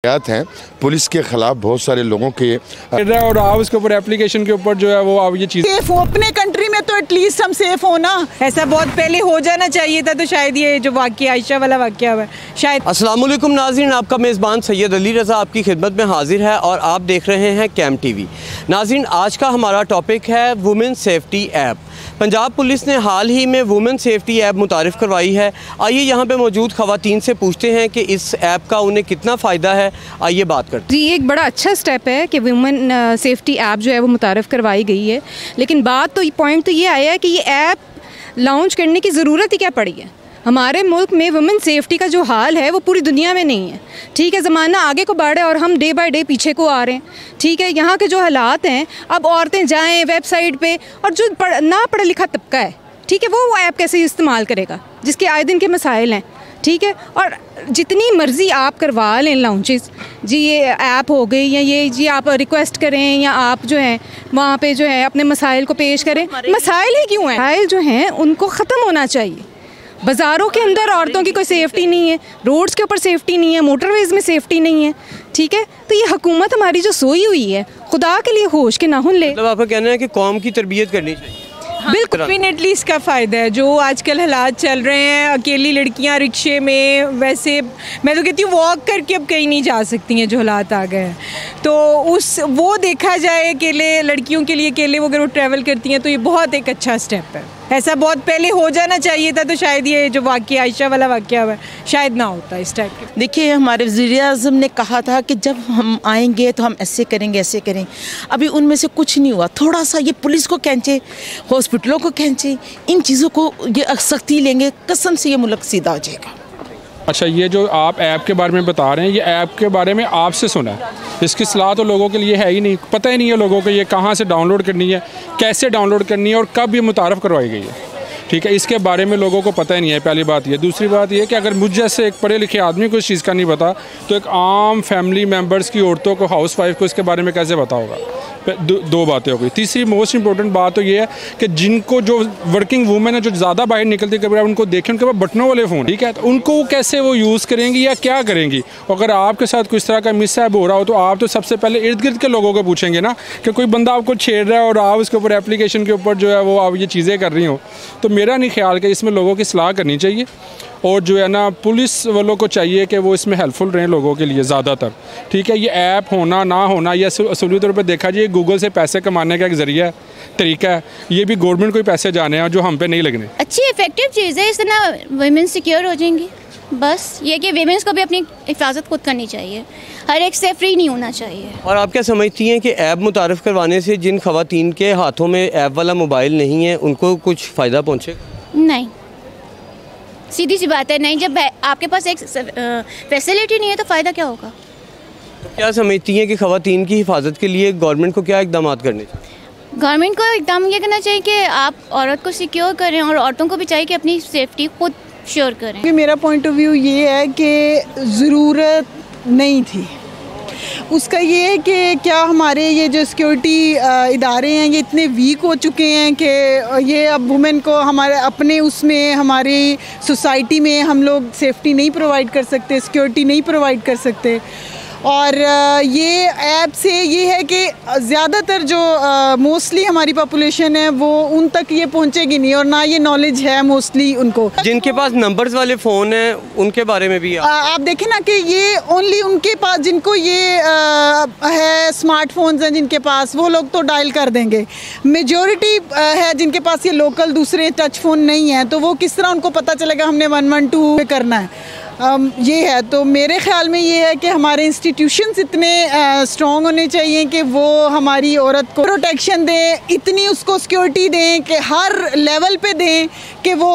हैं पुलिस के खिलाफ बहुत सारे लोगों के और आप उसके ऊपर एप्लीकेशन के ऊपर जो है वो आप ये चीज़ सेफ हो अपने कंट्री में तो एटलीस्ट हम सेफ हो ना। ऐसा बहुत पहले हो जाना चाहिए था तो शायद ये जो वाक़या आयशा वाला वाक़या हुआ शायद। अस्सलाम वालेकुम नाज़रीन, आपका मेज़बान सैयद अली रज़ा आपकी खिदमत में हाजिर है और आप देख रहे हैं कैम टीवी। नाज़रीन, आज का हमारा टॉपिक है women safety app. Punjab police ने हाल ही में वुमेन सेफ्टी ऐप मुतारिफ़ करवाई है। आइए यहाँ पे मौजूद ख़वातीन से पूछते हैं कि इस ऐप का उन्हें कितना फ़ायदा है। आइए बात करते हैं। जी, एक बड़ा अच्छा स्टेप है कि वुमेन सेफ्टी ऐप जो है वो मुतारिफ़ करवाई गई है, लेकिन पॉइंट तो ये आया है कि ये ऐप लॉन्च करने की ज़रूरत ही क्या पड़ी है। हमारे मुल्क में वुमेन सेफ्टी का जो हाल है वो पूरी दुनिया में नहीं है। ठीक है, ज़माना आगे को बढ़ रहा है और हम डे बाय डे पीछे को आ रहे हैं। ठीक है, यहाँ के जो हालात हैं, अब औरतें जाएं वेबसाइट पे और जो ना पढ़ा लिखा तबका है, ठीक है, वो ऐप कैसे इस्तेमाल करेगा जिसके आए दिन के मसाइल हैं। ठीक है, और जितनी मर्ज़ी आप करवा लें लॉन्चेस, जी ये ऐप हो गई या ये जी आप रिक्वेस्ट करें या आप जो है वहाँ पे जो है अपने मसाइल को पेश करें। मसाइल ही क्यों हैं? मसाइल जो हैं उनको ख़त्म होना चाहिए। बाज़ारों के अंदर औरतों की कोई सेफ्टी नहीं है, रोड्स के ऊपर सेफ्टी नहीं है, मोटरवेज़ में सेफ्टी नहीं है। ठीक है, तो ये हुकूमत हमारी जो सोई हुई है, खुदा के लिए होश के नाहुन ले। मतलब आपका कहना है कि कौम की तरबियत करनी चाहिए। बिल्कुल, डेफिनेटली इसका फ़ायदा है। जो आजकल हालात चल रहे हैं, अकेली लड़कियां रिक्शे में, वैसे मैं तो कहती हूँ वॉक करके अब कहीं नहीं जा सकती हैं जो हालात आ गए हैं, तो वो देखा जाए अकेले लड़कियों के लिए, अकेले अगर वो ट्रैवल करती हैं तो ये बहुत एक अच्छा स्टेप है। ऐसा बहुत पहले हो जाना चाहिए था तो शायद ये जो वाक़या आयशा वाला वाक़या हुआ शायद ना होता इस टाइप के। देखिए, हमारे वज़ीर-ए-आज़म ने कहा था कि जब हम आएंगे तो हम ऐसे करेंगे ऐसे करेंगे। अभी उनमें से कुछ नहीं हुआ। थोड़ा सा ये पुलिस को खींचे, हॉस्पिटलों को खींचे, इन चीज़ों को ये सख्ती लेंगे, कसम से ये मुल्क सीधा हो जाएगा। अच्छा, ये जो आप ऐप के बारे में बता रहे हैं, ये ऐप के बारे में आपसे सुना है, इसकी सलाह तो लोगों के लिए है ही नहीं, पता ही नहीं है लोगों को ये कहाँ से डाउनलोड करनी है, कैसे डाउनलोड करनी है और कब ये मुतारफ़ करवाई गई है। ठीक है, इसके बारे में लोगों को पता ही नहीं है, पहली बात ये। दूसरी बात ये कि अगर मुझ जैसे एक पढ़े लिखे आदमी को इस चीज़ का नहीं पता तो एक आम फैमिली मेम्बर्स की औरतों को, हाउस वाइफ को इसके बारे में कैसे पता होगा। दो बातें हो गई। तीसरी मोस्ट इंपॉर्टेंट बात तो ये है कि जिनको जो वर्किंग वूमेन है, जो ज़्यादा बाहर निकलती है, उनको देखें उनके पास बटनों वाले फ़ोन, ठीक है, तो उनको कैसे वो यूज़ करेंगी या क्या करेंगी। अगर आपके साथ कुछ तरह का मिसहैप हो रहा हो तो आप तो सबसे पहले इर्द गिर्द के लोगों को पूछेंगे ना, कि कोई बंदा आपको छेड़ रहा है और आप उसके ऊपर एप्लीकेशन के ऊपर जो है वो आप ये चीज़ें कर रही हो। तो मेरा नहीं ख्याल कि इसमें लोगों की सलाह करनी चाहिए और जो है ना पुलिस वालों को चाहिए कि वो इसमें हेल्पफुल रहें लोगों के लिए ज़्यादातर। ठीक है, ये ऐप होना ना होना या असली तौर पर देखा जाए गूगल से पैसे कमाने का एक ज़रिया है, तरीका है। ये भी गवर्नमेंट को ही पैसे जाने हैं जो हम पे नहीं लगने। अच्छी इफेक्टिव चीज़ है, इससे ना वुमेन सिक्योर हो जाएंगी। बस ये कि वुमेन्स को भी अपनी हिफाजत खुद करनी चाहिए, हर एक से फ्री नहीं होना चाहिए। और आप क्या समझती हैं कि ऐप मुतारिफ़ करवाने से जिन ख़वातीन के हाथों में ऐप वाला मोबाइल नहीं है उनको कुछ फ़ायदा पहुँचेगा? नहीं, सीधी सी बात है, नहीं। जब आपके पास एक फैसिलिटी नहीं है तो फ़ायदा क्या होगा। तो क्या समझती हैं कि ख़वातीन की हिफाजत के लिए गवर्नमेंट को क्या इक़दाम करने चाहिए? गवर्नमेंट को इकदाम ये करना चाहिए कि आप औरत को सिक्योर करें और औरतों को भी चाहिए कि अपनी सेफ्टी खुद श्योर करें। मेरा पॉइंट ऑफ व्यू ये है कि ज़रूरत नहीं थी उसका। ये है कि क्या हमारे ये जो सिक्योरिटी इदारे हैं ये इतने वीक हो चुके हैं कि ये अब वुमेन को हमारे अपने उसमें हमारी सोसाइटी में हम लोग सेफ्टी नहीं प्रोवाइड कर सकते, सिक्योरिटी नहीं प्रोवाइड कर सकते। और ये ऐप से ये है कि ज़्यादातर जो मोस्टली हमारी पॉपुलेशन है वो उन तक ये पहुंचेगी नहीं और ना ये नॉलेज है मोस्टली उनको। जिनके पास नंबर्स वाले फ़ोन हैं उनके बारे में भी आप देखें ना कि ये ओनली उनके पास जिनको ये है स्मार्टफोन्स हैं जिनके पास, वो लोग तो डायल कर देंगे। मेजॉरिटी है जिनके पास ये लोकल दूसरे टच फ़ोन नहीं है, तो वो किस तरह उनको पता चलेगा हमने 112 पे करना है। ये है, तो मेरे ख़्याल में ये है कि हमारे इंस्टीट्यूशंस इतने स्ट्रॉन्ग होने चाहिए कि वो हमारी औरत को प्रोटेक्शन दें, इतनी उसको सिक्योरिटी दें कि हर लेवल पे दें कि वो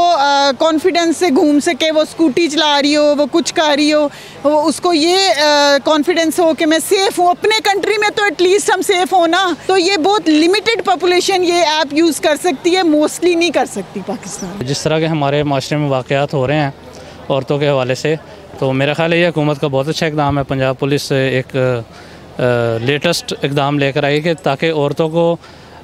कॉन्फिडेंस से घूम सके, वो स्कूटी चला रही हो, वो कुछ कर रही हो, वो उसको ये कॉन्फिडेंस हो कि मैं सेफ़ हूँ अपने कंट्री में तो एटलीस्ट हम सेफ़ हो ना। तो ये बहुत लिमिटेड पॉपुलेशन ये ऐप यूज़ कर सकती है, मोस्टली नहीं कर सकती पाकिस्तान। जिस तरह के हमारे माशरे में वाक़यात हो रहे हैं औरतों के हवाले से, तो मेरा ख्याल है ये हुकूमत का बहुत अच्छा इक़दाम है। पंजाब पुलिस एक लेटेस्ट इक़दाम लेकर आई कि ताकि औरतों को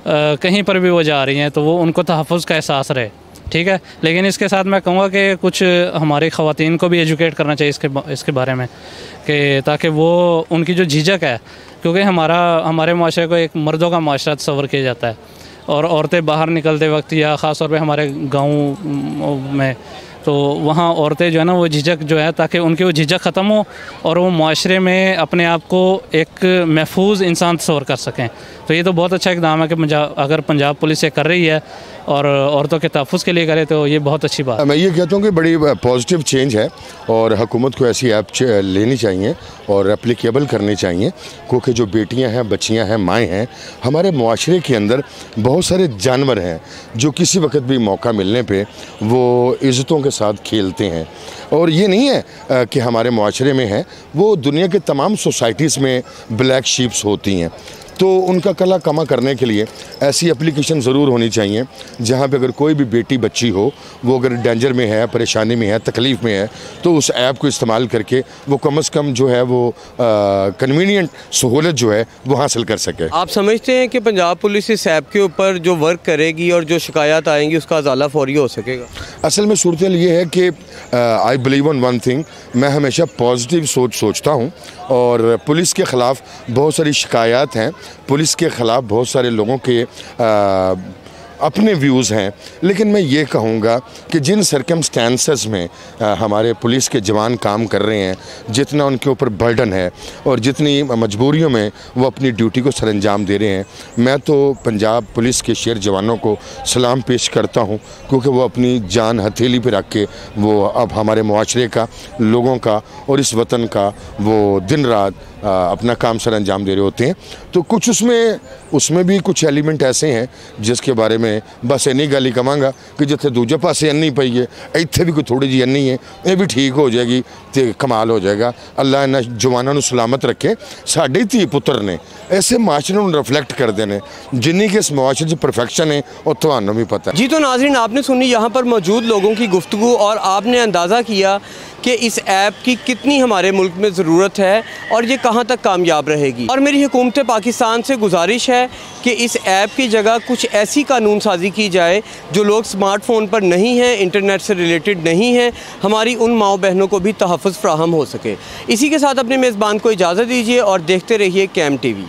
कहीं पर भी वो जा रही हैं तो वो उनको तहफ़्फ़ुज़ का एहसास रहे। ठीक है। लेकिन इसके साथ मैं कहूँगा कि कुछ हमारी ख़वातीन को भी एजुकेट करना चाहिए इसके बारे में, कि ताकि वो उनकी जो झिझक है, क्योंकि हमारे माशरे को एक मर्दों का माशरा तस्वर किया जाता है, और औरतें बाहर निकलते वक्त या ख़ास तौर पे हमारे गाँव में, तो वहाँ औरतें जो है ना वो झिझक जो है, ताकि उनकी वो झिझक ख़त्म हो और वो माशरे में अपने आप को एक महफूज इंसान तस्वर कर सकें। तो ये तो बहुत अच्छा इक़दाम है कि अगर पंजाब पुलिस ये कर रही है और औरतों के तहफ़्फ़ुज़ के लिए करे, तो ये बहुत अच्छी बात है। मैं ये कहता हूँ कि बड़ी पॉजिटिव चेंज है और हुकूमत को ऐसी ऐप लेनी चाहिए और एप्लीकेबल करनी चाहिए, क्योंकि जो बेटियां हैं, बच्चियां हैं, माएँ हैं, हमारे मुआशरे के अंदर बहुत सारे जानवर हैं जो किसी वक्त भी मौका मिलने पे वो इज़्ज़तों के साथ खेलते हैं। और ये नहीं है कि हमारे मुआशरे में है, वो दुनिया के तमाम सोसाइटीज़ में ब्लैक शीप्स होती हैं। तो उनका कला कमा करने के लिए ऐसी एप्लीकेशन ज़रूर होनी चाहिए जहाँ पे अगर कोई भी बेटी बच्ची हो, वो अगर डेंजर में है, परेशानी में है, तकलीफ़ में है, तो उस ऐप को इस्तेमाल करके वो कम से कम जो है वो कन्वीनियंट सहूलत जो है वो हासिल कर सके। आप समझते हैं कि पंजाब पुलिस इस ऐप के ऊपर जो वर्क करेगी और जो शिकायत आएंगी उसका अजाला फौरी हो सकेगा? असल में सूरत ये है कि I believe on one thing, मैं हमेशा पॉजिटिव सोचता हूँ और पुलिस के ख़िलाफ़ बहुत सारी शिकायत हैं, पुलिस के ख़िलाफ़ बहुत सारे लोगों के अपने व्यूज़ हैं, लेकिन मैं ये कहूँगा कि जिन सर्कमस्टेंसेस में हमारे पुलिस के जवान काम कर रहे हैं, जितना उनके ऊपर बर्डन है और जितनी मजबूरियों में वो अपनी ड्यूटी को सरअंजाम दे रहे हैं, मैं तो पंजाब पुलिस के शेर जवानों को सलाम पेश करता हूँ, क्योंकि वो अपनी जान हथेली पे रख के वो अब हमारे मुआशरे का, लोगों का और इस वतन का वो दिन रात अपना काम सरअंजाम दे रहे होते हैं। तो कुछ उसमें भी कुछ एलिमेंट ऐसे हैं जिसके बारे में बस इन्नी गल ही कहांगा कि जिथे दूजे पासे अन्नी पई है, इत्थे भी कोई थोड़ी जी अन्नी है, ये भी ठीक हो जाएगी तो कमाल हो जाएगा। अल्लाह इन्हां जवानों नूं सलामत रखे। साडे धी पुत्र ने ऐसे माशरे नूं रिफ्लैक्ट करते हैं, जिन्नी के इस मुआशरे च परफेक्शन है और तुहानूं भी पता है। जी तो नाज़रीन, आपने सुनी यहाँ पर मौजूद लोगों की गुफ्तगू और आपने अंदाज़ा किया कि इस ऐप की कितनी हमारे मुल्क में ज़रूरत है और ये कहाँ तक कामयाब रहेगी। और मेरी हुकूमत पाकिस्तान से गुजारिश है कि इस ऐप की जगह कुछ ऐसी कानून साजी की जाए जो लोग स्मार्टफोन पर नहीं हैं, इंटरनेट से रिलेटेड नहीं हैं, हमारी उन माओ बहनों को भी तहफ़्फ़ुज़ फ़राहम हो सके। इसी के साथ अपने मेज़बान को इजाज़त दीजिए और देखते रहिए कैम TV।